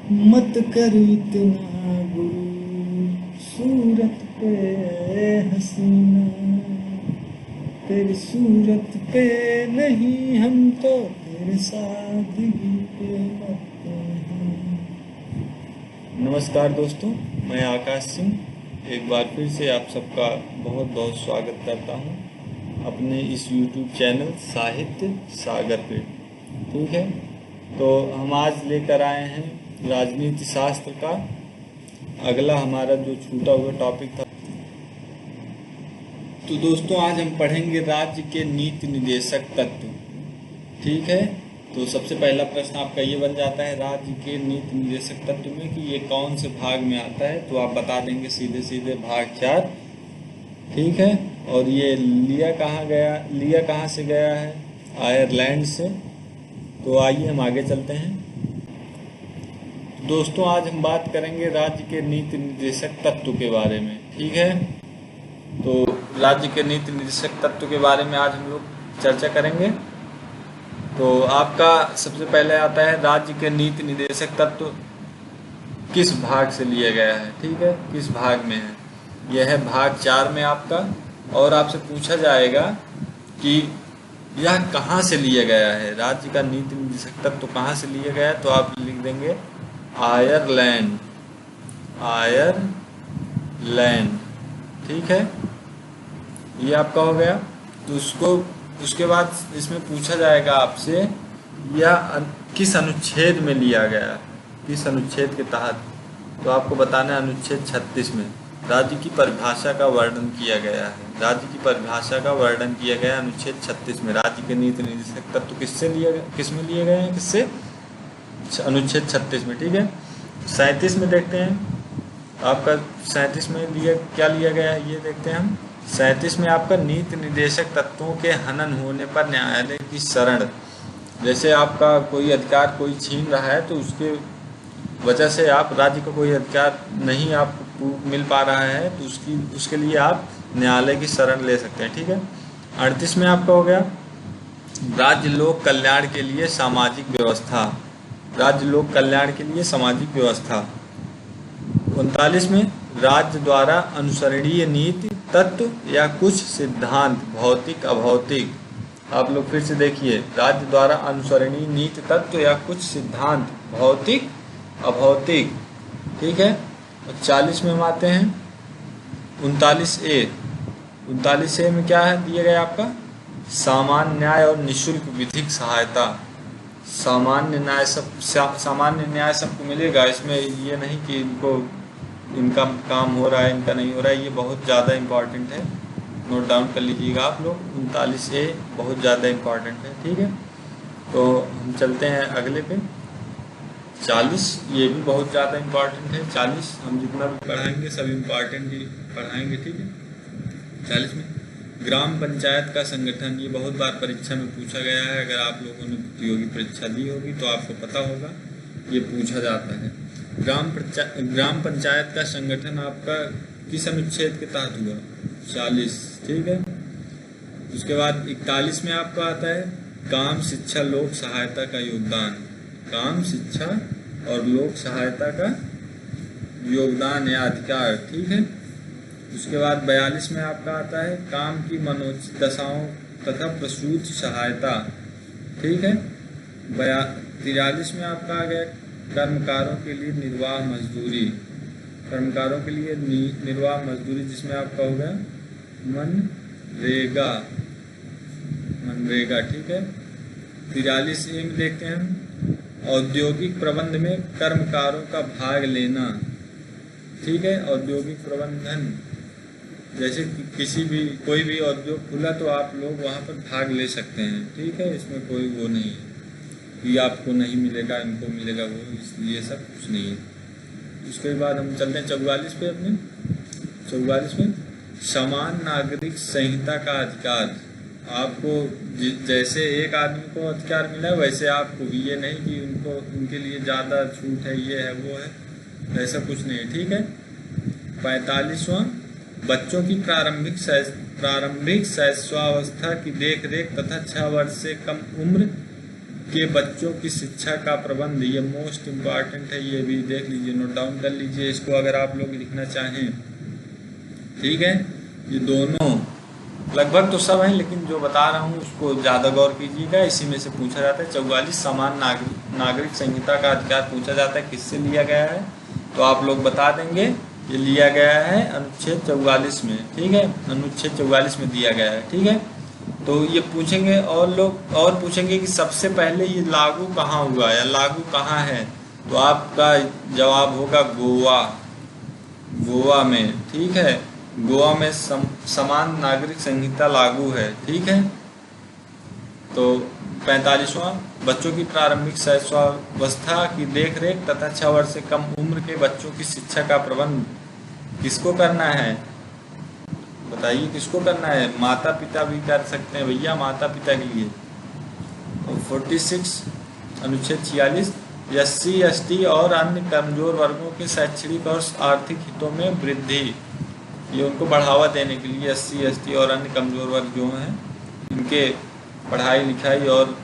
मत कर इतना गुरूर, सूरत पे हसीना, तेरी सूरत पे नहीं हम तो तेरे सादगी पे मरते हैं। नमस्कार दोस्तों, मैं आकाश सिंह एक बार फिर से आप सबका बहुत बहुत स्वागत करता हूं अपने इस YouTube चैनल साहित्य सागर पे। ठीक है, तो हम आज लेकर आए हैं राजनीति शास्त्र का अगला हमारा जो छूटा हुआ टॉपिक था। तो दोस्तों आज हम पढ़ेंगे राज्य के नीति निर्देशक तत्व। ठीक है, तो सबसे पहला प्रश्न आपका ये बन जाता है राज्य के नीति निर्देशक तत्व में कि ये कौन से भाग में आता है, तो आप बता देंगे सीधे सीधे भाग 4। ठीक है, और ये लिया कहाँ से गया है? आयरलैंड से। तो आइए हम आगे चलते हैं। दोस्तों आज हम बात करेंगे राज्य के नीति निर्देशक तत्व के बारे में। ठीक है, तो राज्य के नीति निर्देशक तत्व के बारे में आज हम लोग चर्चा करेंगे। तो आपका सबसे पहले आता है राज्य के नीति निर्देशक तत्व किस भाग से लिया गया है। ठीक है, किस भाग में है? यह है भाग 4 में आपका। और आपसे पूछा जाएगा कि यह कहाँ से लिया गया है, राज्य का नीति निर्देशक तत्व कहाँ से लिया गया है, तो आप लिख देंगे आयरलैंड। आयरलैंड, ठीक है, ये आपका हो गया। तो उसके बाद इसमें पूछा जाएगा आपसे यह किस अनुच्छेद में लिया गया, किस अनुच्छेद के तहत, तो आपको बताना है अनुच्छेद 36 में राज्य की परिभाषा का वर्णन किया गया है। राज्य की परिभाषा का वर्णन किया गया अनुच्छेद 36 में। राज्य के नीति निर्देशक तत्व किस में लिए गए हैं, किससे? अनुच्छेद 36 में। ठीक है, 37 में देखते हैं आपका 37 में क्या लिया गया है, ये देखते हैं हम। 37 में आपका नीति निर्देशक तत्वों के हनन होने पर न्यायालय की शरण। जैसे आपका कोई अधिकार कोई छीन रहा है, तो उसके वजह से आप राज्य को कोई अधिकार नहीं आपको मिल पा रहा है, तो उसके लिए आप न्यायालय की शरण ले सकते हैं। ठीक है, 38 में आपका हो गया राज्य लोक कल्याण के लिए सामाजिक व्यवस्था। राज्य लोक कल्याण के लिए सामाजिक व्यवस्था। 39 में राज्य द्वारा अनुसरणीय नीति तत्व या कुछ सिद्धांत भौतिक अभौतिक। आप लोग फिर से देखिए, राज्य द्वारा अनुसरणीय नीति तत्व या कुछ सिद्धांत भौतिक अभौतिक। ठीक है, और 40 में हम आते हैं 39A। 39A में क्या है दिया गया आपका? सामान्य न्याय और निःशुल्क विधिक सहायता। सामान्य न्याय सबको मिलेगा। इसमें ये नहीं कि इनका काम हो रहा है इनका नहीं हो रहा है, ये बहुत ज़्यादा इम्पॉर्टेंट है, नोट डाउन कर लीजिएगा आप लोग। 39A बहुत ज़्यादा इम्पॉर्टेंट है। ठीक है, तो हम चलते हैं अगले पे 40। ये भी बहुत ज़्यादा इम्पॉर्टेंट है। 40 हम जितना भी पढ़ाएंगे सब इम्पॉर्टेंट ही पढ़ाएंगे। ठीक है, 40 में ग्राम पंचायत का संगठन। ये बहुत बार परीक्षा में पूछा गया है, अगर आप लोगों ने प्रतियोगी परीक्षा दी होगी तो आपको पता होगा, ये पूछा जाता है। ग्राम पंचायत का संगठन आपका किस अनुच्छेद के तहत हुआ? 40। ठीक है, उसके बाद 41 में आपका आता है काम शिक्षा लोक सहायता का योगदान। काम शिक्षा और लोक सहायता का योगदान या अधिकार। ठीक है, उसके बाद 42 में आपका आता है काम की मनोचित दशाओं तथा प्रसूति सहायता। ठीक है, 43 में आपका आ गया कर्मकारों के लिए निर्वाह मजदूरी। कर्मकारों के लिए निर्वाह मजदूरी, जिसमें आपका हो गया मनरेगा। ठीक है, 43A में देखते हैं हम औद्योगिक प्रबंध में कर्मकारों का भाग लेना। ठीक है, औद्योगिक प्रबंधन, जैसे कोई भी उद्योग खुला तो आप लोग वहाँ पर भाग ले सकते हैं। ठीक है, इसमें कोई वो नहीं है कि आपको नहीं मिलेगा इनको मिलेगा, वो इसलिए सब कुछ नहीं है। उसके बाद हम चलते हैं 44 पे अपने। 44 में समान नागरिक संहिता का अधिकार। आपको जैसे एक आदमी को अधिकार मिला वैसे आपको भी, ये नहीं कि उनके लिए ज़्यादा छूट है, ये है वो है, ऐसा कुछ नहीं है। ठीक है, 45वां बच्चों की प्रारंभिक शैशवावस्था की देखरेख तथा 6 वर्ष से कम उम्र के बच्चों की शिक्षा का प्रबंध, ये मोस्ट इम्पॉर्टेंट है, ये भी देख लीजिए, नोट डाउन कर लीजिए इसको अगर आप लोग लिखना चाहें। ठीक है, ये दोनों लगभग तो सब हैं, लेकिन जो बता रहा हूँ उसको ज़्यादा गौर कीजिएगा। इसी में से पूछा जाता है। 44 समान नागरिक संहिता का अधिकार पूछा जाता है किससे लिया गया है, तो आप लोग बता देंगे ये लिया गया है अनुच्छेद 44 में। ठीक है, अनुच्छेद 44 में दिया गया है। ठीक है, तो ये पूछेंगे और लोग और पूछेंगे कि सबसे पहले ये लागू कहाँ हुआ या लागू कहाँ है, तो आपका जवाब होगा गोवा, गोवा में। ठीक है, गोवा में समान नागरिक संहिता लागू है। ठीक है, तो 45वां, बच्चों की प्रारंभिक शैशवावस्था की देखरेख तथा 6 वर्ष से कम उम्र के बच्चों की शिक्षा का प्रबंध किसको करना है, बताइए किसको करना है। माता पिता भी कर सकते हैं भैया, माता पिता के लिए। 46 अनुच्छेद 46, SC ST और अन्य कमजोर वर्गों के शैक्षणिक और आर्थिक हितों में वृद्धि, ये उनको बढ़ावा देने के लिए SC ST और अन्य कमजोर वर्ग जो हैं इनके पढ़ाई लिखाई और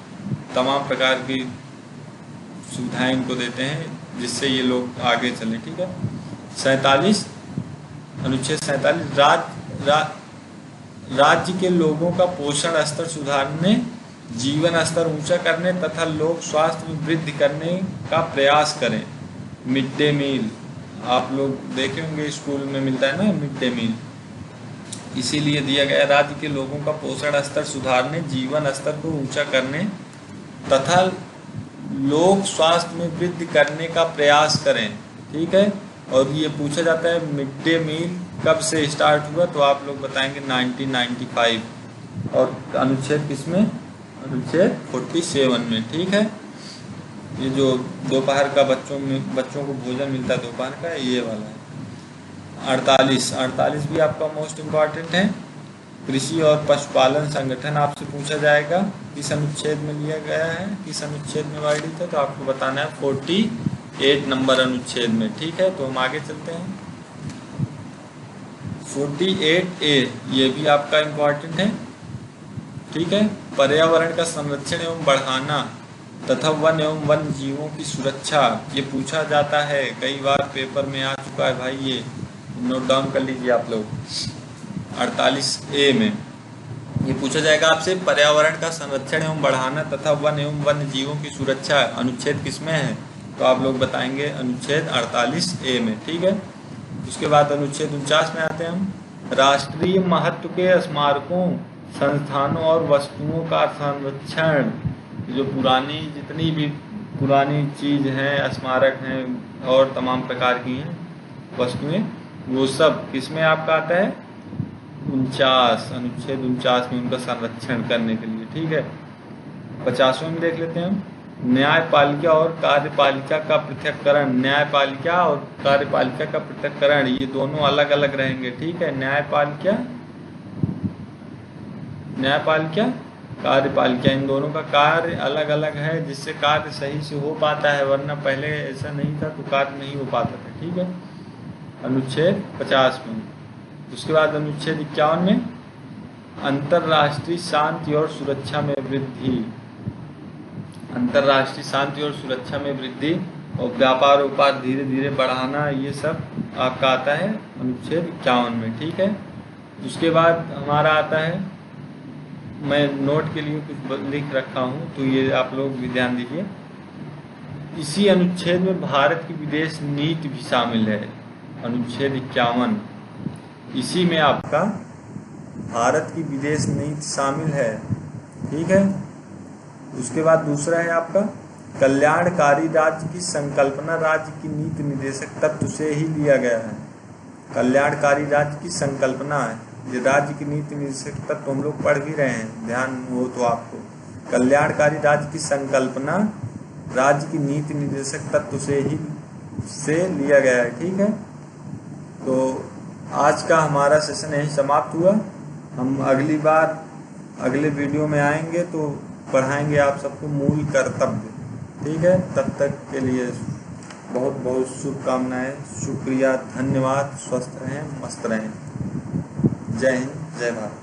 तमाम प्रकार की सुविधाएं इनको देते हैं जिससे ये लोग आगे चलें। ठीक है, 47 अनुच्छेद 47, राज्य के लोगों का पोषण स्तर सुधारने, जीवन स्तर ऊंचा करने तथा लोक स्वास्थ्य में वृद्धि करने का प्रयास करें। मिड डे मील आप लोग देखे होंगे स्कूल में मिलता है ना मिड डे मील, इसीलिए दिया गया। राज्य के लोगों का पोषण स्तर सुधारने, जीवन स्तर को ऊंचा करने तथा लोक स्वास्थ्य में वृद्धि करने का प्रयास करें। ठीक है, और ये पूछा जाता है मिड डे मील कब से स्टार्ट हुआ, तो आप लोग बताएंगे 1995 और अनुच्छेद किसमें, अनुच्छेद 47 में। ठीक है, ये जो दोपहर का बच्चों को भोजन मिलता है दोपहर का, ये वाला है। 48 भी आपका मोस्ट इम्पॉर्टेंट है। कृषि और पशुपालन संगठन आपसे पूछा जाएगा किस अनुच्छेद में लिया गया है, किस अनुच्छेद में वर्णित है, तो आपको बताना है 48 नंबर अनुच्छेद में। ठीक है, तो हम आगे चलते हैं। 48A ये भी आपका इम्पॉर्टेंट है। ठीक है, पर्यावरण का संरक्षण एवं बढ़ाना तथा वन एवं वन्य जीवों की सुरक्षा, ये पूछा जाता है, कई बार पेपर में आ चुका है भाई, ये नोट डाउन कर लीजिए आप लोग। 48A में ये पूछा जाएगा आपसे, पर्यावरण का संरक्षण एवं बढ़ाना तथा वन एवं वन्य जीवों की सुरक्षा अनुच्छेद किसमें है, तो आप लोग बताएंगे अनुच्छेद 48A में। ठीक है, उसके बाद अनुच्छेद 49 में आते हैं हम। राष्ट्रीय महत्व के स्मारकों, संस्थानों और वस्तुओं का संरक्षण, जो पुरानी जितनी भी पुरानी चीज़ हैं, स्मारक हैं और तमाम प्रकार की हैं वस्तुएं, वो सब किसमें आपका आता है, 49 अनुच्छेद 49 में उनका संरक्षण करने के लिए। ठीक है, 50वें में देख लेते हैं हम। न्यायपालिका और कार्यपालिका का पृथक्करण, न्यायपालिका और कार्यपालिका का पृथक्करण, ये दोनों अलग अलग रहेंगे। ठीक है, न्यायपालिका कार्यपालिका, इन दोनों का कार्य अलग अलग है, जिससे कार्य सही से हो पाता है, वरना पहले ऐसा नहीं था तो कार्य नहीं हो पाता था। ठीक है, अनुच्छेद 50 में। उसके बाद अनुच्छेद 51 में अंतर्राष्ट्रीय शांति और सुरक्षा में वृद्धि, अंतर्राष्ट्रीय शांति और सुरक्षा में वृद्धि और व्यापार उपार धीरे धीरे बढ़ाना, ये सब आपका आता है अनुच्छेद 51 में। ठीक है, उसके बाद हमारा आता है, मैं नोट के लिए कुछ लिख रखा हूँ तो ये आप लोग भी ध्यान दीजिए। इसी अनुच्छेद में भारत की विदेश नीति भी शामिल है, अनुच्छेद 51, इसी में आपका भारत की विदेश नीति शामिल है। ठीक है, उसके बाद दूसरा है आपका कल्याणकारी राज्य की संकल्पना, राज्य की नीति निर्देशक तत्व से ही लिया गया है। कल्याणकारी राज्य की संकल्पना है, ये राज्य की नीति निर्देशक तत्व हम लोग पढ़ भी रहे हैं, ध्यान हो तो आपको। कल्याणकारी राज्य की संकल्पना राज्य की नीति निर्देशक तत्व से लिया गया है। ठीक है, तो आज का हमारा सेशन यही समाप्त हुआ। हम अगली बार अगले वीडियो में आएंगे तो पढ़ाएंगे आप सबको मूल कर्तव्य। ठीक है, तब तक के लिए बहुत बहुत शुभकामनाएं, शुक्रिया, धन्यवाद, स्वस्थ रहें, मस्त रहें। जय हिंद, जय भारत।